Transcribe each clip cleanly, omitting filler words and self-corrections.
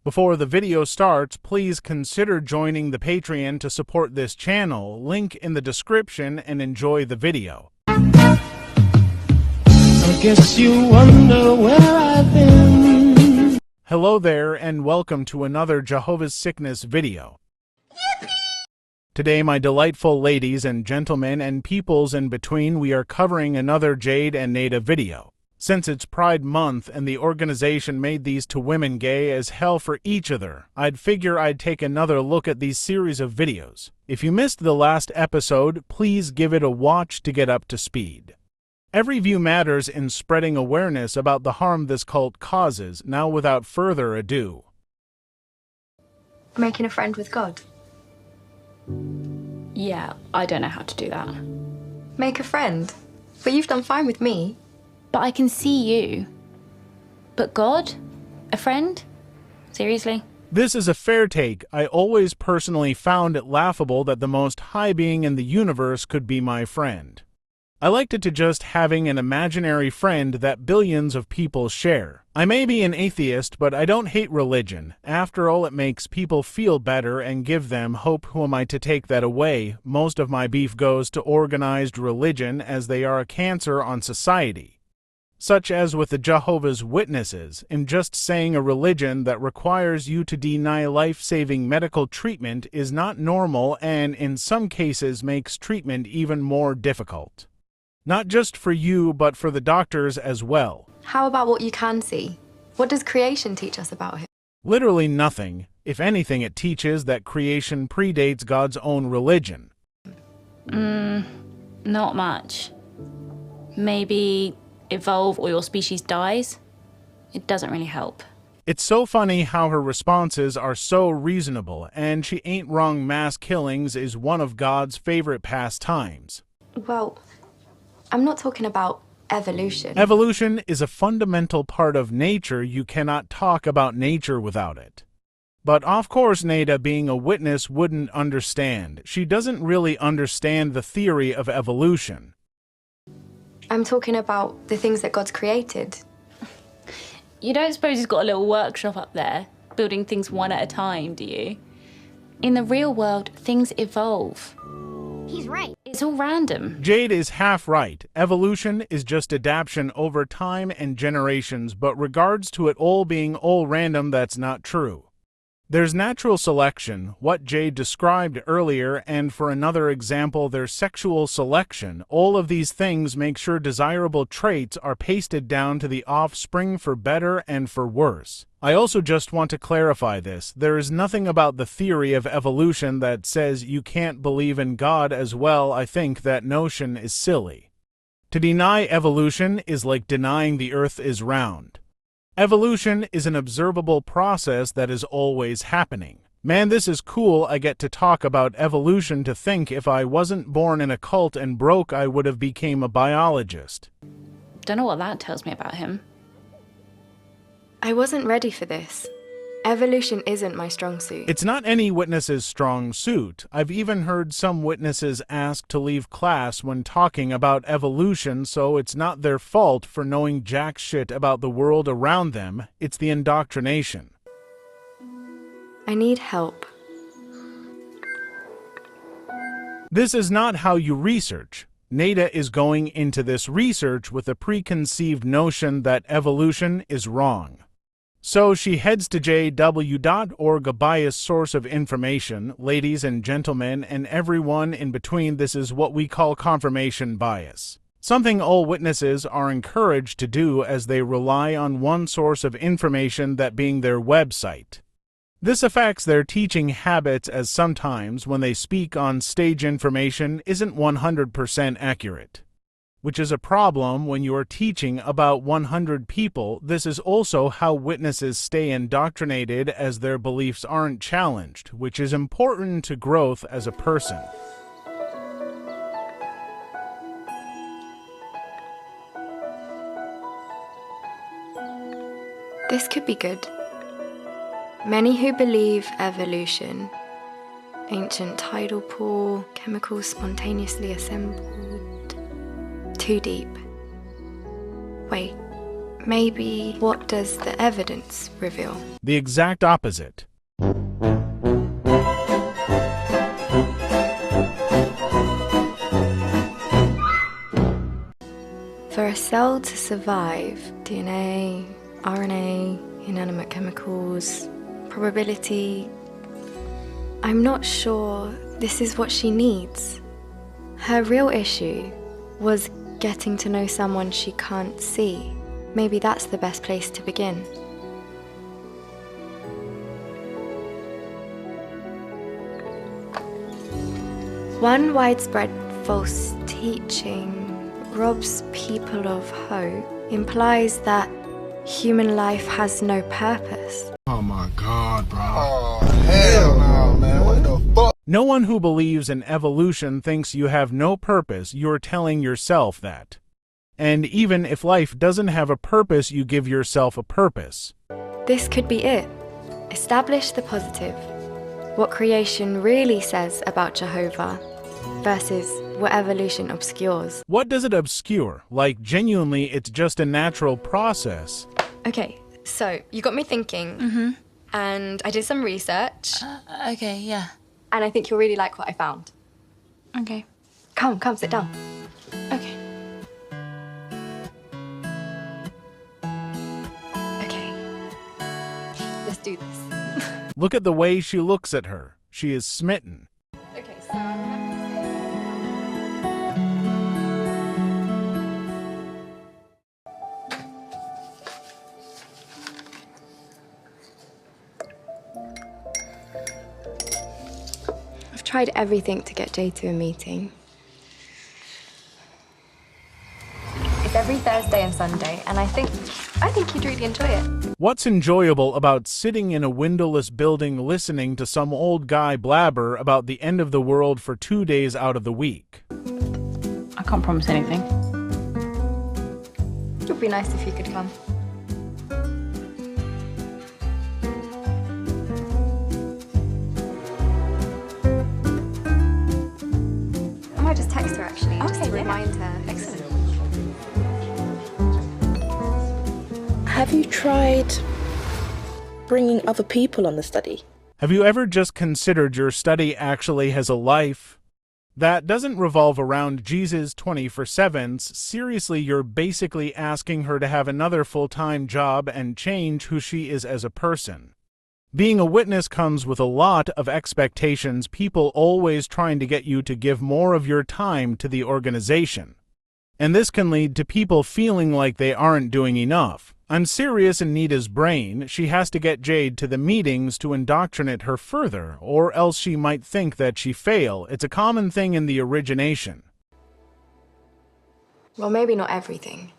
Before the video starts, please consider joining the Patreon to support this channel, link in the description, and enjoy the video. I guess you wonder where I've been. Hello there, and welcome to another Jehovah's Sickness video. Today, my delightful ladies and gentlemen and peoples in between, we are covering another Jade and Neda video. Since it's Pride Month and the organization made these two women gay as hell for each other, I'd figure I'd take another look at these series of videos. If you missed the last episode, please give it a watch to get up to speed. Every view matters in spreading awareness about the harm this cult causes. Now, without further ado. Making a friend with God. Yeah, I don't know how to do that. Make a friend? But you've done fine with me. But I can see you. But God? A friend? Seriously? This is a fair take. I always personally found it laughable that the most high being in the universe could be my friend. I liked it to just having an imaginary friend that billions of people share. I may be an atheist, but I don't hate religion. After all, it makes people feel better and give them hope. Who am I to take that away? Most of my beef goes to organized religion, as they are a cancer on society. Such as with the Jehovah's Witnesses, in just saying a religion that requires you to deny life-saving medical treatment is not normal and in some cases makes treatment even more difficult. Not just for you, but for the doctors as well. How about what you can see? What does creation teach us about him? Literally nothing. If anything, it teaches that creation predates God's own religion. Not much. Maybe evolve or your species dies? It doesn't really help. It's so funny how her responses are so reasonable, and she ain't wrong. Mass killings is one of God's favorite pastimes. Well, I'm not talking about evolution. Evolution is a fundamental part of nature. You cannot talk about nature without it. But of course, Neda, being a witness, wouldn't understand. She doesn't really understand the theory of evolution. I'm talking about the things that God's created. You don't suppose he's got a little workshop up there, building things one at a time, do you? In the real world, things evolve. He's right. It's all random. Jade is half right. Evolution is just adaptation over time and generations, but regards to it all being all random, that's not true. There's natural selection, what Jade described earlier, and for another example, there's sexual selection. All of these things make sure desirable traits are pasted down to the offspring for better and for worse. I also just want to clarify this. There is nothing about the theory of evolution that says you can't believe in God as well. I think that notion is silly. To deny evolution is like denying the earth is round. Evolution is an observable process that is always happening. Man, this is cool. I get to talk about evolution. To think if I wasn't born in a cult and broke, I would have became a biologist. Don't know what that tells me about him. I wasn't ready for this. Evolution isn't my strong suit. It's not any witness's strong suit. I've even heard some witnesses ask to leave class when talking about evolution, so it's not their fault for knowing jack shit about the world around them. It's the indoctrination. I need help. This is not how you research. Neda is going into this research with a preconceived notion that evolution is wrong. So she heads to jw.org, a biased source of information. Ladies and gentlemen, and everyone in between, this is what we call confirmation bias. Something all witnesses are encouraged to do as they rely on one source of information, that being their website. This affects their teaching habits, as sometimes when they speak on stage, information isn't 100% accurate. Which is a problem when you are teaching about 100 people. This is also how witnesses stay indoctrinated, as their beliefs aren't challenged, which is important to growth as a person. This could be good. Many who believe evolution, ancient tidal pool, chemicals spontaneously assembled. Too deep. Wait, Maybe what does the evidence reveal? The exact opposite. For a cell to survive, DNA, RNA, inanimate chemicals, probability, I'm not sure this is what she needs. Her real issue was getting to know someone she can't see. Maybe that's the best place to begin. One widespread false teaching robs people of hope, implies that human life has no purpose. Oh my God, bro. Oh, hell no, man. What the fuck? No one who believes in evolution thinks you have no purpose. You're telling yourself that. And even if life doesn't have a purpose, you give yourself a purpose. This could be it. Establish the positive. What creation really says about Jehovah versus what evolution obscures. What does it obscure? Like, genuinely, it's just a natural process. Okay, so you got me thinking, and I did some research, Okay, yeah. and I think you'll really like what I found. Okay. Come, sit down. Okay. Okay, let's do this. Look at the way she looks at her. She is smitten. Okay, so I'm happy to say I've tried everything to get Jay to a meeting. It's every Thursday and Sunday, and I think he'd really enjoy it. What's enjoyable about sitting in a windowless building listening to some old guy blabber about the end of the world for 2 days out of the week? I can't promise anything. It would be nice if you could come. I might just text her actually, just to remind her. Excellent. Have you tried bringing other people on the study? Have you ever just considered your study actually has a life? That doesn't revolve around Jesus 24/7s. Seriously, you're basically asking her to have another full-time job and change who she is as a person. Being a witness comes with a lot of expectations, people always trying to get you to give more of your time to the organization. And this can lead to people feeling like they aren't doing enough. I'm serious in Neda's brain. She has to get Jade to the meetings to indoctrinate her further, or else she might think that she failed. It's a common thing in the origination. Well, maybe not everything.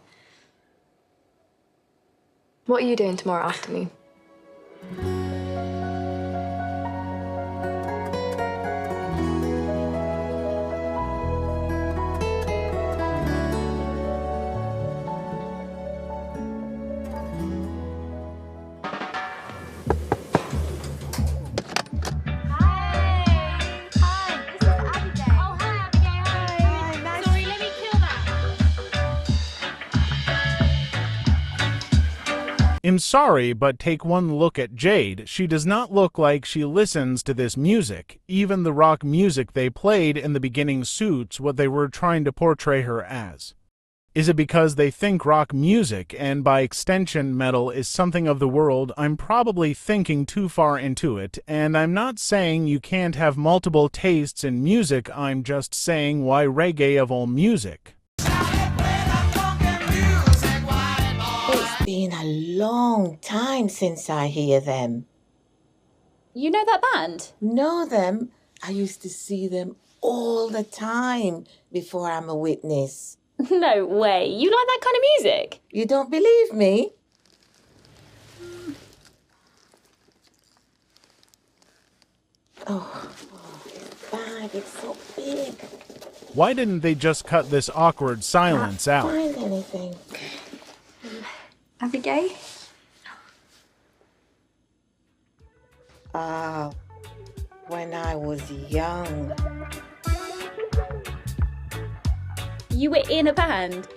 What are you doing tomorrow afternoon? I'm sorry, but take one look at Jade. She does not look like she listens to this music. Even the rock music they played in the beginning suits what they were trying to portray her as. Is it because they think rock music, and by extension metal, is something of the world? I'm probably thinking too far into it, and I'm not saying you can't have multiple tastes in music, I'm just saying why reggae of all music. It's been a long time since I hear them. You know that band? Know them? I used to see them all the time before I'm a witness. No way. You like that kind of music? You don't believe me? Oh, this bag is so big. Why didn't they just cut this awkward silence out? Find anything? Abigail? When I was young. You were in a band?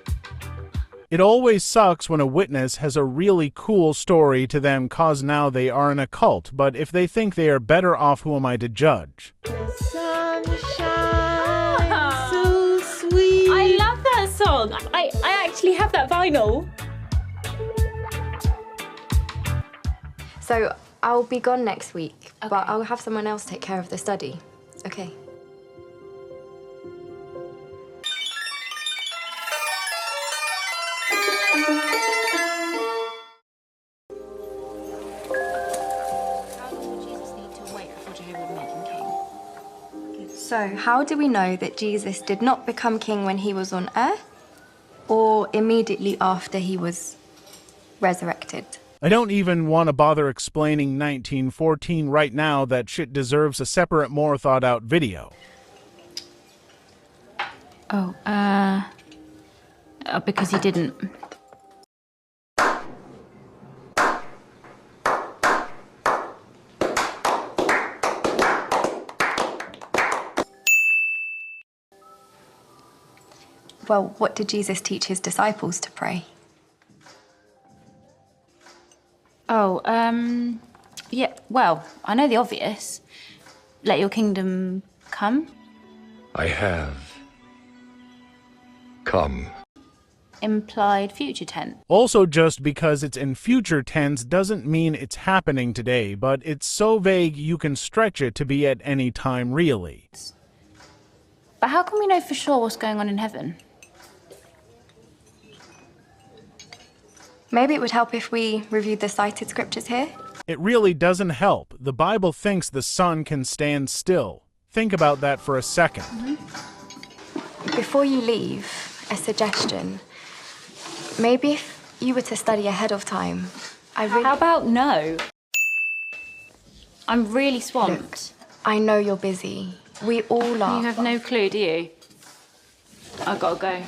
It always sucks when a witness has a really cool story to them cause now they are in a cult, but if they think they are better off, who am I to judge? Sunshine, so sweet. I love that song. I actually have that vinyl. So I'll be gone next week, Okay. but I'll have someone else take care of the study. Okay. How long would Jesus need to wait before Jehovah would make him king? So how do we know that Jesus did not become king when he was on earth or immediately after he was resurrected? I don't even want to bother explaining 1914 right now. That shit deserves a separate, more thought-out video. Oh, because he didn't. Well, what did Jesus teach his disciples to pray? Oh, yeah, well, I know the obvious. Let your kingdom come. I have come. Implied future tense. Also, just because it's in future tense doesn't mean it's happening today, but it's so vague you can stretch it to be at any time, really. But how can we know for sure what's going on in heaven? Maybe it would help if we reviewed the cited scriptures here. It really doesn't help. The Bible thinks the sun can stand still. Think about that for a second. Before you leave, a suggestion. Maybe if you were to study ahead of time, How about no? I'm really swamped. I know you're busy. We all are. You have no clue, do you? I gotta go.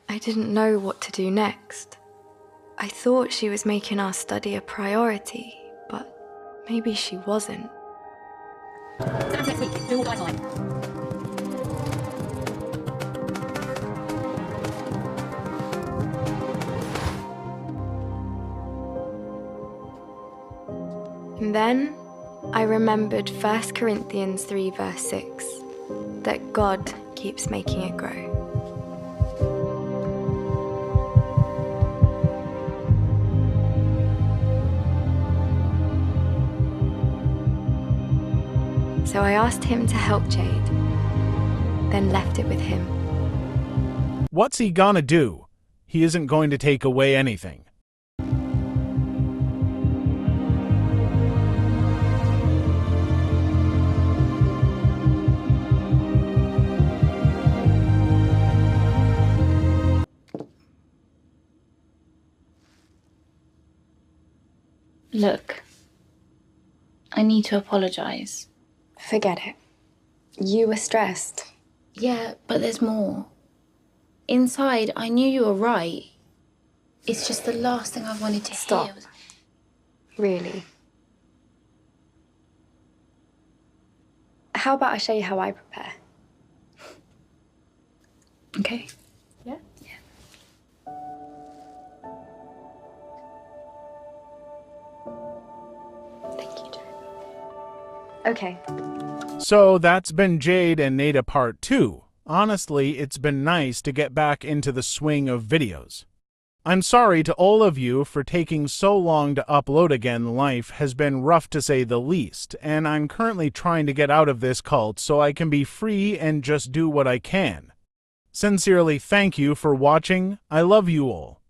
I didn't know what to do next. I thought she was making our study a priority, but maybe she wasn't. And then I remembered 1 Corinthians 3 verse 6, that God keeps making it grow. So I asked him to help Jade, then left it with him. What's he gonna do? He isn't going to take away anything. Look, I need to apologise. Forget it. You were stressed. Yeah, but there's more. Inside, I knew you were right. It's just the last thing I wanted to Stop. hear. Really. How about I show you how I prepare? Okay. Yeah? Thank you, Jade. Okay. So that's been Jade and Neda Part 2. Honestly, it's been nice to get back into the swing of videos. I'm sorry to all of you for taking so long to upload again. Life has been rough to say the least, and I'm currently trying to get out of this cult so I can be free and just do what I can. Sincerely, thank you for watching. I love you all.